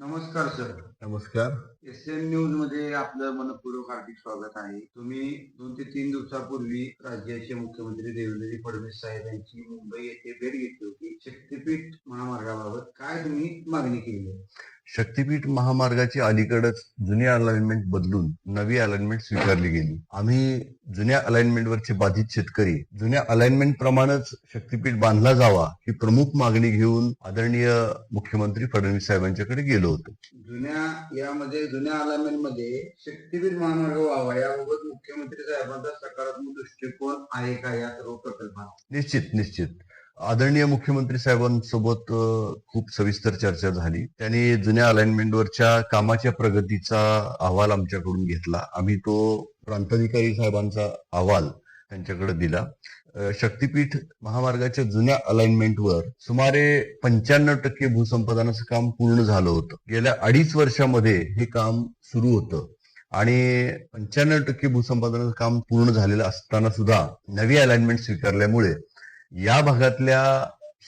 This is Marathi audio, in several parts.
नमस्कार सर. नमस्कार. एसएन न्यूज मध्ये आपलं मनपूर्वक हार्दिक स्वागत आहे. तुम्ही 2 ते 3 दिवसापूर्वी राज्याचे मुख्यमंत्री देवेंद्र फडणवीस साहेब यांची मुंबई येथे भेट घेतली होती. शक्तीपीठ महामार्गाबाबत काय तुम्ही मागणी केली आहे? शक्तीपीठ महामार्गाची अलीकडच जुनी अलाइनमेंट बदलून नवी अलाइनमेंट स्वीकारली गेली. आम्ही जुन्या अलाइनमेंटवरचे बाधित शेतकरी जुन्या अलाइनमेंट प्रमाणेच शक्तीपीठ बांधला जावा ही प्रमुख मागणी घेऊन आदरणीय मुख्यमंत्री फडणवीस साहेबांच्याकडे गेलो होतो. जुन्या अलाइनमेंट मध्ये शक्तीपीठ महामार्ग व्हावा याबाबत मुख्यमंत्री साहेबांचा सकारात्मक दृष्टिकोन आहे का या सर्व प्रकल्पात? निश्चित आदरणीय मुख्यमंत्री साहेबांसोबत खूप सविस्तर चर्चा झाली. त्यांनी जुन्या अलाइनमेंटवरच्या कामाच्या प्रगतीचा अहवाल आमच्याकडून घेतला. आम्ही तो प्रांताधिकारी साहेबांचा अहवाल त्यांच्याकडे दिला. शक्तीपीठ महामार्गाच्या जुन्या अलाइनमेंटवर सुमारे 95% भूसंपादनाचं काम पूर्ण झालं होतं. गेल्या 2.5 वर्षामध्ये हे काम सुरू होतं आणि 95% भूसंपादनाचं काम पूर्ण झालेलं असताना सुद्धा नवी अलाइनमेंट स्वीकारल्यामुळे या भागातल्या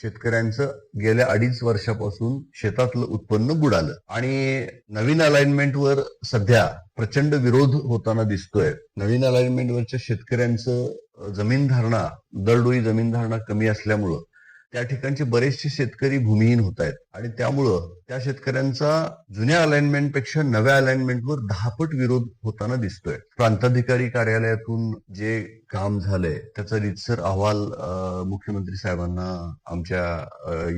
शेतकऱ्यांचं गेल्या 2.5 वर्षापासून शेतातलं उत्पन्न बुडालं आणि नवीन अलाइनमेंटवर सध्या प्रचंड विरोध होताना दिसतोय. नवीन अलाइनमेंटवरच्या शेतकऱ्यांचं जमीन धारणा दरडोई जमीन धारणा कमी असल्यामुळं त्या ठिकाणचे बरेचसे शेतकरी भूमिहीन होत आहेत आणि त्यामुळं त्या शेतकऱ्यांचा जुन्या अलाइनमेंटपेक्षा नव्या अलाइनमेंटवर 10 पट विरोध होताना दिसतोय. प्रांताधिकारी कार्यालयातून जे काम झालंय त्याचा रीतसर अहवाल मुख्यमंत्री साहेबांना आमच्या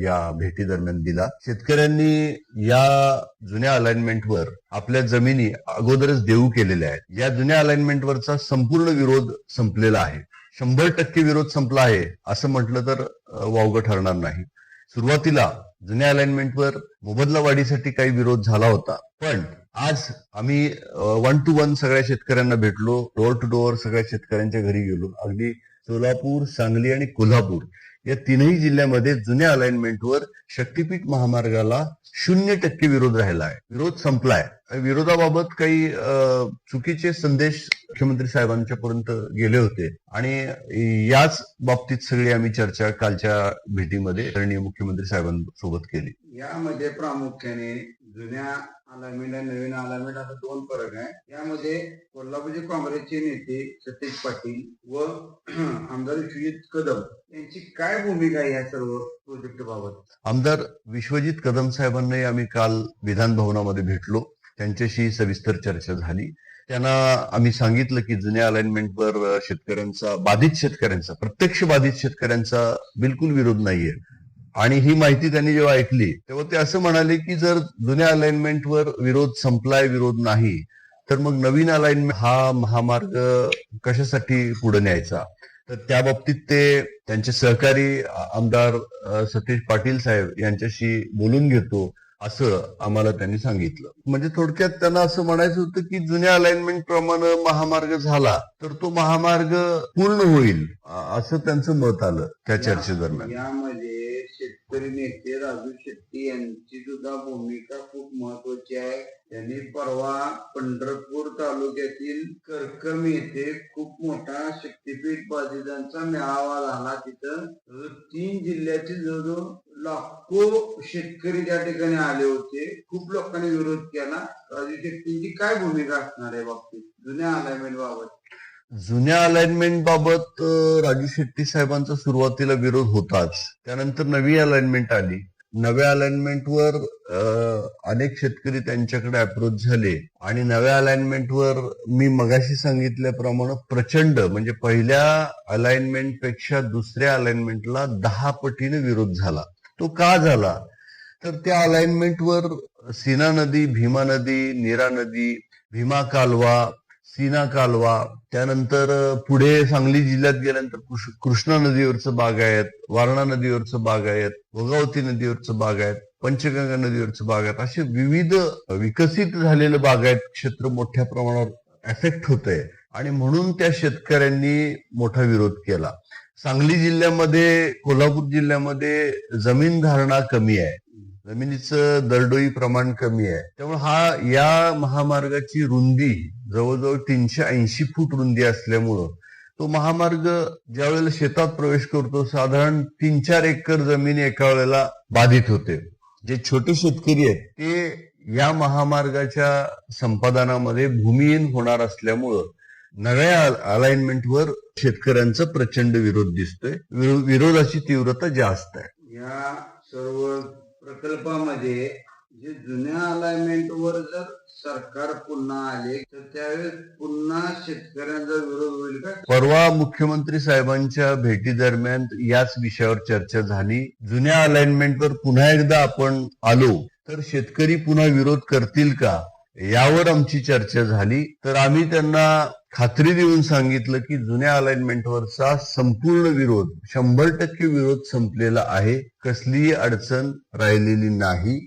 या भेटी दरम्यान दिला. शेतकऱ्यांनी या जुन्या अलाइनमेंटवर आपल्या जमिनी अगोदरच देऊ केलेल्या आहेत. या जुन्या अलाइनमेंटवरचा संपूर्ण विरोध संपलेला आहे. 100% विरोध संपला आहे असं म्हटलं तर वावगं ठरणार नाही. सुरुवातीला जुन्या अलाइनमेंटवर मोबदला वाढीसाठी काही विरोध झाला होता, पण आज आम्ही 1 to 1 सगळ्या शेतकऱ्यांना भेटलो. डोअर टू डोअर सगळ्या शेतकऱ्यांच्या घरी गेलो. अगदी सोलापूर, सांगली आणि कोल्हापूर या 3ही जिल्ह्यामध्ये जुन्या अलाइनमेंटवर शक्तीपीठ महामार्गाला 0% विरोध राहिला आहे. विरोध संपलाय. विरोधाबाबत काही चुकीचे संदेश मुख्यमंत्री साहेबांच्या पर्यंत गेले होते आणि याच बाबतीत सगळी आम्ही चर्चा कालच्या भेटीमध्ये आदरणीय मुख्यमंत्री साहेबांसोबत केली. यामध्ये प्रामुख्याने जुन्या अलाइनमेंट आणि नवीन अलाइनमेंट असा 2 फरक आहे. यामध्ये कोल्हापूरचे काँग्रेसचे नेते सतीश पाटील व आमदार विश्वजित कदम यांची काय भूमिका आहे या सर्व प्रोजेक्ट बाबत? आमदार विश्वजित कदम साहेबांनाही आम्ही काल विधान भवनामध्ये भेटलो. त्यांच्याशी सविस्तर चर्चा झाली. त्यांना आम्ही सांगितलं की जुन्या अलाइनमेंटवर प्रत्यक्ष बाधित शेतकऱ्यांचा बिलकुल विरोध नाहीये आणि ही माहिती त्यांनी जेव्हा ऐकली तेव्हा ते असं म्हणाले की जर जुन्या अलाइनमेंटवर विरोध संपलाय, विरोध नाही, तर मग नवीन अलाइनमेंट हा महामार्ग कशासाठी पुढे न्यायचा. तर त्या बाबतीत ते त्यांचे सहकारी आमदार सतीश पाटील साहेब यांच्याशी बोलून घेतो असं आम्हाला त्यांनी सांगितलं. म्हणजे थोडक्यात त्यांना असं म्हणायचं होतं की जुन्या अलाइनमेंट प्रमाणे महामार्ग झाला तर तो महामार्ग पूर्ण होईल असं त्यांचं मत आलं त्या चर्चेदरम्यान. यामध्ये शेतकरी नेते राजू शेट्टी यांची सुद्धा भूमिका खूप महत्वाची आहे. त्यांनी परवा पंढरपूर तालुक्यातील करकम येथे खूप मोठा शक्तीपीठ बाधितांचा मेळावा झाला. तिथं 3 जिल्ह्यातील जवळजवळ लाखो शेतकरी त्या ठिकाणी आले होते. खूप लोकांनी विरोध केला. राजू शेट्टींची काय भूमिका असणार आहे बाबतीत जुन्या अलाइनमेंट बाबत? जुन्या अलाइनमेंट बाबत राजू शेट्टी साहेबांचा सुरुवातीला विरोध होताच. त्यानंतर नवी अलाइनमेंट आली. नव्या अलाइनमेंटवर अनेक शेतकरी त्यांच्याकडे अप्रोच झाले आणि नव्या अलाइनमेंटवर मी मगाशी सांगितल्याप्रमाणे प्रचंड म्हणजे पहिल्या अलाइनमेंट पेक्षा दुसऱ्या अलाइनमेंटला 10 पटीने विरोध झाला. तो का झाला तर त्या अलाइनमेंटवर सीना नदी, भीमा नदी, नीरा नदी, भीमा कालवा, सीना कालवा, त्यानंतर पुढे सांगली जिल्ह्यात गेल्यानंतर कृष्णा नदीवरचं बागायत, वारणा नदीवरचं बागायत, भोगावती नदीवरचं बागायत, पंचगंगा नदीवरचं बागायत, असे विविध विकसित झालेलं बागायत क्षेत्र मोठ्या प्रमाणावर अफेक्ट होतंय आणि म्हणून त्या शेतकऱ्यांनी मोठा विरोध केला. सांगली जिल्ह्यामध्ये, कोल्हापूर जिल्ह्यामध्ये जमीन धारणा कमी आहे, जमिनीचं दरडोई प्रमाण कमी आहे. त्यामुळे या महामार्गाची रुंदी जवळजवळ 380 फूट रुंदी असल्यामुळं तो महामार्ग ज्या वेळेला शेतात प्रवेश करतो साधारण 3-4 एकर जमीन एका वेळेला बाधित होते. जे छोटे शेतकरी आहेत ते या महामार्गाच्या संपादनामध्ये भूमिहीन होणार असल्यामुळं नव्या अलाइनमेंटवर शेतकऱ्यांचा प्रचंड विरोध दिसतोय. विरोधाची तीव्रता जास्त आहे. या सर्व प्रकल्पामध्ये जे जुन्या अलाइनमेंटवर जर सरकार पुन्हा आले तर त्यावेळेस पुन्हा शेतकऱ्यांचा विरोध होईल का? परवा मुख्यमंत्री साहेबांच्या भेटी दरम्यान याच विषयावर चर्चा झाली. जुन्या अलाइनमेंटवर पुन्हा एकदा आपण आलो तर शेतकरी पुन्हा विरोध करतील का, यावर आमची चर्चा झाली. तर आम्ही त्यांना खात्री देऊन सांगितलं की जुन्या अलाइनमेंटवरचा संपूर्ण विरोध 100% विरोध संपलेला आहे. कसलीही अडचण राहिलेली नाही.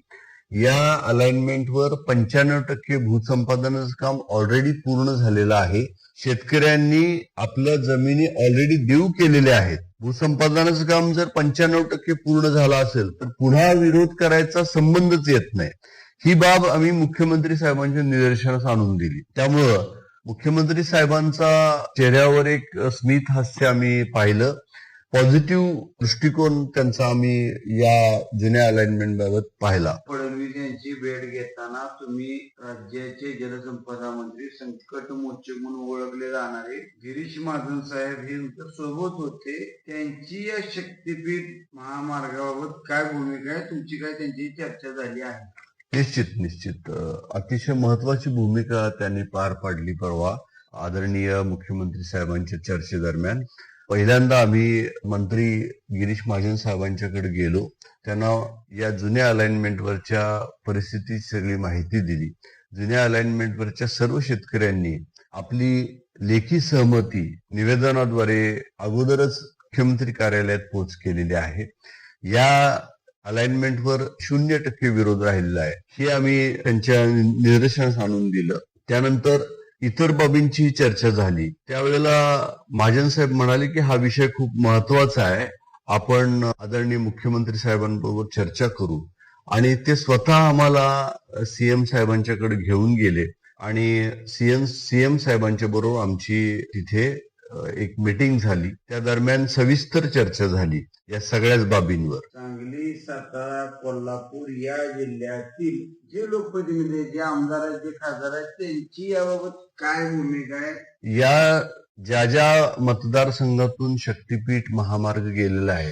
या अलाइनमेंटवर 95% भूसंपादनाचं काम ऑलरेडी पूर्ण झालेलं आहे. शेतकऱ्यांनी आपल्या जमिनी ऑलरेडी देऊ केलेल्या आहेत. भूसंपादनाचं काम जर 95% पूर्ण झालं असेल तर पुन्हा विरोध करायचा संबंधच येत नाही. ही बाब आम्ही मुख्यमंत्री साहेबांच्या निदर्शनास आणून दिली. त्यामुळं मुख्यमंत्री साहेबांचा चेहऱ्यावर एक स्मित हास्य आम्ही पाहिलं. पॉझिटिव्ह दृष्टिकोन त्यांचा आम्ही या जुन्या अलाइनमेंट बाबत पाहिला. फडणवीस यांची भेट घेताना तुम्ही राज्याचे जलसंपदा मंत्री, संकट मोचक म्हणून ओळखले जाणारे गिरीश महाजन साहेब हे सोबत होते. त्यांची या शक्तीपीठ महामार्गाबाबत काय भूमिका आहे, तुमची काय त्यांची चर्चा झाली आहे? निश्चित अतिशय महत्वाची भूमिका त्यांनी पार पाडली परवा आदरणीय मुख्यमंत्री साहेबांच्या चर्चेदरम्यान. पहिल्यांदा आम्ही मंत्री गिरीश महाजन साहेबांच्याकडे गेलो. त्यांना या जुन्या अलाइनमेंटवरच्या परिस्थितीची सगळी माहिती दिली. जुन्या अलाइनमेंटवरच्या सर्व शेतकऱ्यांनी आपली लेखी सहमती निवेदनाद्वारे अगोदरच मुख्यमंत्री कार्यालयात पोच केलेली आहे. या अलाइनमेंटवर 0% विरोध राहिलेला आहे, हे आम्ही त्यांच्या निदर्शनास आणून दिलं. त्यानंतर इतर बाबींची चर्चा झाली. त्यावेळेला महाजन साहेब म्हणाले की हा विषय खूप महत्वाचा आहे, आपण आदरणीय मुख्यमंत्री साहेबांबरोबर चर्चा करू. आणि ते स्वतः आम्हाला सीएम साहेबांच्याकडे घेऊन गेले आणि सीएम साहेबांच्या बरोबर आमची तिथे एक मीटिंग झाली. त्या दरम्यान सविस्तर चर्चा झाली या सगळ्याच बाबींवर. सांगली, सातारा, कोल्हापूर या जिल्ह्यातील जे लोकप्रतिनिधी, जे आमदार आहेत, जे खासदार आहेत, त्यांची याबाबत काय भूमिका आहे? या ज्या मतदारसंघातून शक्तीपीठ महामार्ग गेलेला आहे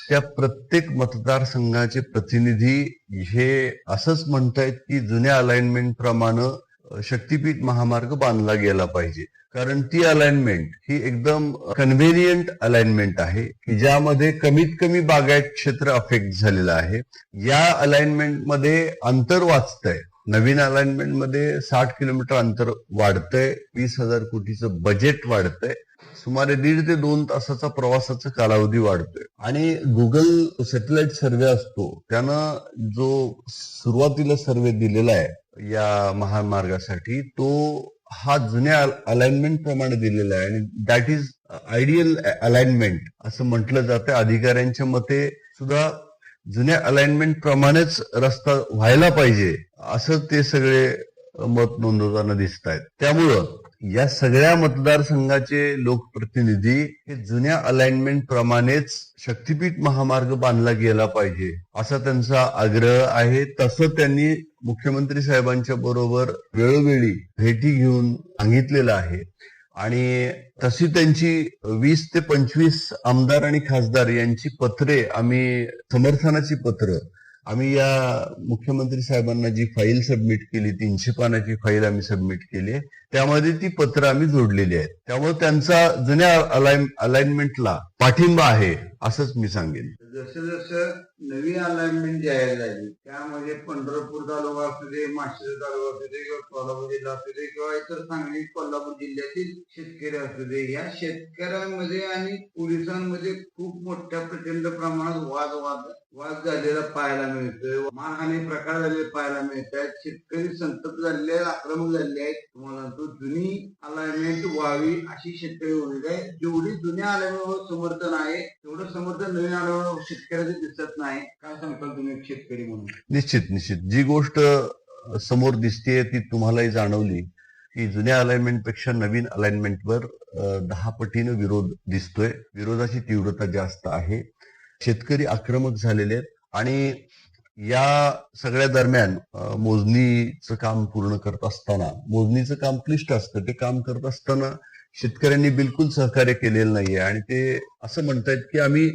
त्या प्रत्येक मतदारसंघाचे प्रतिनिधी हे असंच म्हणतायत की जुन्या अलाइनमेंट प्रमाणे शक्तीपीठ महामार्ग बांधला गेला पाहिजे. कारण ती अलाइनमेंट ही एकदम कन्व्हिनियंट अलाइनमेंट आहे की ज्यामध्ये कमीत कमी बागायत क्षेत्र अफेक्ट झालेलं आहे. या अलाइनमेंट मध्ये अंतर वाचतंय. नवीन अलाइनमेंट मध्ये 60 किलोमीटर अंतर वाढतंय. 20,000 कोटीचं बजेट वाढतंय. सुमारे 1.5 ते 2 तासाचा प्रवासाचा कालावधी वाढतोय. आणि गुगल सॅटेलाइट सर्वे असतो त्यानं जो सुरुवातीला सर्वे दिलेला आहे या महामार्गासाठी तो हा जुन्या अलाइनमेंट प्रमाणे दिलेला आहे आणि दॅट इज आयडियल अलाइनमेंट असं म्हटलं जातं. अधिकाऱ्यांच्या मते सुद्धा जुन्या अलाइनमेंट प्रमाणेच रस्ता व्हायला पाहिजे असं ते सगळे मत नोंदवताना दिसत आहेत. त्यामुळं या सगळ्या मतदारसंघाचे लोकप्रतिनिधी हे जुन्या अलाइनमेंट प्रमाणेच शक्तीपीठ महामार्ग बांधला गेला पाहिजे असा त्यांचा आग्रह आहे. तसं त्यांनी मुख्यमंत्री साहेबांच्या बरोबर वेळोवेळी भेटी घेऊन सांगितलेलं आहे. आणि तशी त्यांची 20 ते 25 आमदार आणि खासदार यांची पत्रे आम्ही, समर्थनाची पत्र आम्ही या मुख्यमंत्री साहेबांना जी फाईल सबमिट केली, 300 पानाची फाईल आम्ही सबमिट केली, त्यामध्ये ती पत्र आम्ही जोडलेली आहेत. त्यामुळे त्यांचा जुन्या अलाइनमेंटला पाठिंबा आहे असंच मी सांगेन. जसं जसं नवी अलाइनमेंट जाहीर झाली त्यामध्ये पंढरपूर तालुका असू दे, माशेल तालुका असू दे, किंवा कोल्हापूर जिल्हा असू दे, किंवा इतर सांगली कोल्हापूर जिल्ह्यातील शेतकरी असू दे, या शेतकऱ्यांमध्ये आणि पोलिसांमध्ये खूप मोठ्या प्रचंड प्रमाणात वाद झालेला पाहायला मिळतोय. मानहानी प्रकार झालेले पाहायला मिळत आहेत. शेतकरी संतप्त झालेले आहेत, आक्रमक झालेले आहेत. तुम्हाला तो जुनी अलाइनमेंट व्हावी अशी शेतकरी भूमिका आहे. जेवढी जुन्या अलाइनमेंटवर समर्थन आहे तेवढं समर्थन नवीन अलाइनमेंटवर शेतकऱ्याचं दिसत नाही. काय सांगताल तुम्ही शेतकरी म्हणून? निश्चित जी गोष्ट समोर दिसतेय ती तुम्हालाही जाणवली की जुन्या अलाइनमेंट पेक्षा नवीन अलाइनमेंटवर 10 पटीनं विरोध दिसतोय. विरोधाची तीव्रता जास्त आहे. शेतकरी आक्रमक झालेले आहेत आणि या सगळ्या दरम्यान मोजणीचं काम पूर्ण करत असताना, मोजणीचं काम क्लिष्ट असतं, ते काम करत असताना शेतकऱ्यांनी बिलकुल सहकार्य केलेलं नाहीये आणि ते असं म्हणतायत की आम्ही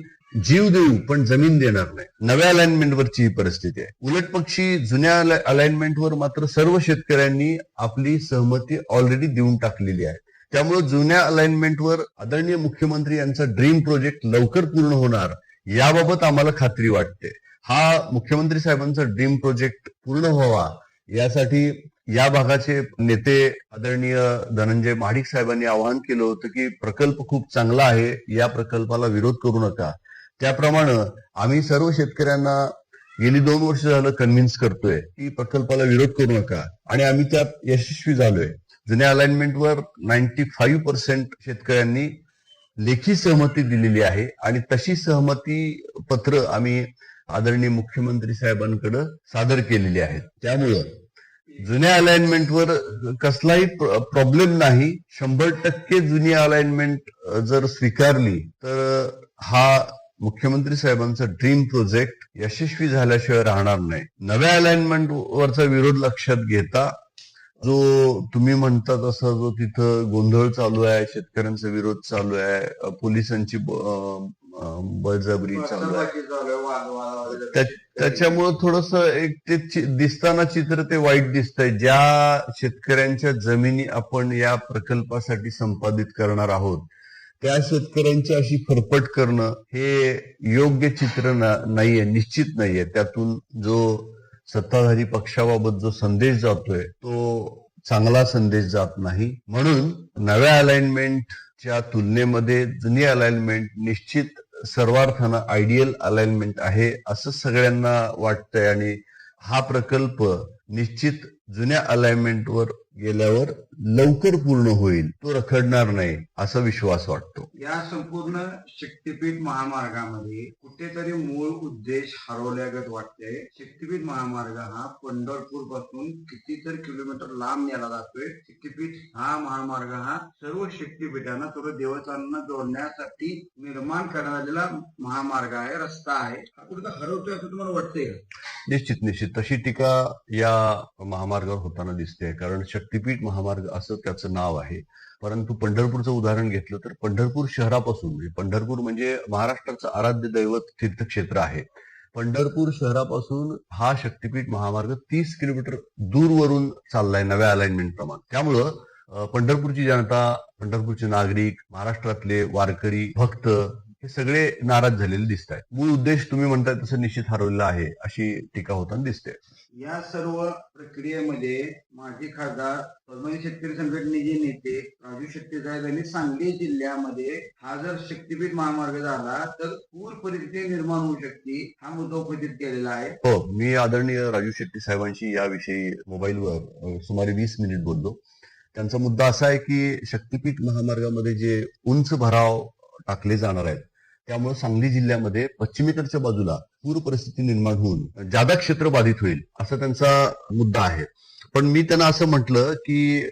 जीव देऊ पण जमीन देणार नाही. नव्या अलाइनमेंटवरची ही परिस्थिती आहे. उलट पक्षी जुन्या अलाइनमेंटवर मात्र सर्व शेतकऱ्यांनी आपली सहमती ऑलरेडी देऊन टाकलेली आहे. त्यामुळे जुन्या अलाइनमेंटवर आदरणीय मुख्यमंत्री यांचा ड्रीम प्रोजेक्ट लवकर पूर्ण होणार याबाबत आम्हाला खात्री वाटते. हा मुख्यमंत्री साहेबांचा ड्रीम प्रोजेक्ट पूर्ण व्हावा यासाठी या भागाचे नेते आदरणीय धनंजय महाडिक साहेबांनी आवाहन केलं होतं की प्रकल्प खूप चांगला आहे, या प्रकल्पाला विरोध करू नका. त्याप्रमाणे आम्ही सर्व शेतकऱ्यांना गेली 2 वर्ष झालं कन्व्हिन्स करतोय की प्रकल्पाला विरोध करू नका आणि आम्ही त्यात यशस्वी झालोय. जुन्या अलाइनमेंटवर 95% शेतकऱ्यांनी लेखी सहमती दिलेली आहे आणि तशी सहमती पत्र आम्ही आदरणीय मुख्यमंत्री साहेबांकडे सादर केलेली आहेत. त्यामुळं जुन्या अलाइनमेंटवर कसलाही प्रॉब्लेम नाही. 100% जुनी अलाइनमेंट जर स्वीकारली तर हा मुख्यमंत्री साहेबांचा ड्रीम प्रोजेक्ट यशस्वी झाल्याशिवाय राहणार नाही. नव्या अलाइनमेंट वरचा विरोध लक्षात घेता जो तुम्ही म्हणता तसा जो तिथं गोंधळ चालू आहे, शेतकऱ्यांचा विरोध चालू आहे, पोलिसांची बळजबरी चालू आहे, त्याच्यामुळं थोडस एक ते दिसताना चित्र ते वाईट दिसतंय. ज्या शेतकऱ्यांच्या जमिनी आपण या प्रकल्पासाठी संपादित करणार आहोत त्या शेतकऱ्यांची अशी फरफट करणं हे योग्य चित्र नाहीये, निश्चित नाहीये. त्यातून जो सत्ताधारी पक्षाबाबत जो संदेश जातोय तो चांगला संदेश जात नाही. म्हणून नव्या अलाइनमेंटच्या तुलनेमध्ये जुनी अलाइनमेंट निश्चित सर्वार्थानं आयडियल अलाइनमेंट आहे असं सगळ्यांना वाटतंय आणि हा प्रकल्प निश्चित जुन्या अलाइनमेंटवर गेल्यावर लवकर पूर्ण होईल, तो रखडणार नाही असा विश्वास वाटतो. या संपूर्ण शक्तीपीठ महामार्गामध्ये कुठेतरी मूळ उद्देश हरवल्यागत वाटते. शक्तीपीठ महामार्ग हा पंढरपूर पासून कितीतरी किलोमीटर लांब नेला जातोय. शक्तीपीठ हा महामार्ग हा सर्व शक्तीपीठांना, सर्व देवस्थानांना जोडण्यासाठी निर्माण करण्यात महामार्ग आहे, रस्ता आहे. हा कुठे हरवतोय असं तुम्हाला वाटतंय? निश्चित तशी टीका या महामार्गावर होताना दिसते. कारण शक्तीपीठ महामार्ग असं त्याचं नाव आहे. परंतु पंढरपूरचं उदाहरण घेतलं तर पंढरपूर शहरापासून, पंढरपूर म्हणजे महाराष्ट्राचं आराध्य दैवत तीर्थक्षेत्र आहे. पंढरपूर शहरापासून हा शक्तीपीठ महामार्ग 30 किलोमीटर दूरवरून चाललाय नव्या अलाइनमेंट प्रमाणे. त्यामुळं पंढरपूरची जनता, पंढरपूरचे नागरिक, महाराष्ट्रातले वारकरी भक्त हे सगळे नाराज झालेले दिसत आहेत. मूळ उद्देश तुम्ही म्हणताय तसं निश्चित हरवलेला आहे अशी टीका होताना दिसते. या सर्व प्रक्रियेमध्ये माजी खासदार परभणी शेतकरी संघटनेचे नेते राजू शेट्टी साहेब यांनी सांगली जिल्ह्यामध्ये हा जर शक्तीपीठ महामार्ग झाला तर पूर परिस्थिती निर्माण होऊ शकते हा मुद्दा उपस्थित केलेला आहे. हो, मी आदरणीय राजू शेट्टी साहेबांशी याविषयी मोबाईलवर सुमारे 20 मिनिट बोललो. त्यांचा मुद्दा असा आहे की शक्तीपीठ महामार्गामध्ये जे उंच भराव टाकले जाणार आहेत त्यामुळे सांगली जिल्ह्यामध्ये पश्चिमेकडच्या बाजूला पूर परिस्थिती निर्माण होऊन जादा क्षेत्र बाधित होईल असा त्यांचा मुद्दा आहे. पण मी त्यांना असं म्हटलं की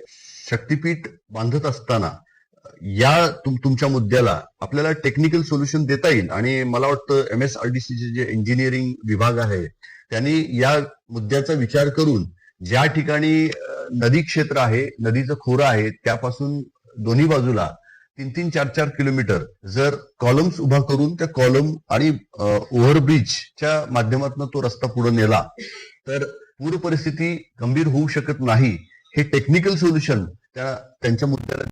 शक्तीपीठ बांधत असताना या तुमच्या मुद्द्याला आपल्याला टेक्निकल सोल्युशन देता येईल आणि मला वाटतं MSRDC जे इंजिनिअरिंग विभाग आहे त्यांनी या मुद्द्याचा विचार करून ज्या ठिकाणी नदी क्षेत्र आहे, नदीचं खोरं आहे, त्यापासून दोन्ही बाजूला 3-3, 4-4 किलोमीटर जर कॉलम्स उभा करून त्या कॉलम आणि ओव्हरब्रिजच्या माध्यमातून तो रस्ता पुढे नेला तर पूर परिस्थिती गंभीर होऊ शकत नाही. हे टेक्निकल सोल्युशन त्यांच्या मुद्द्याला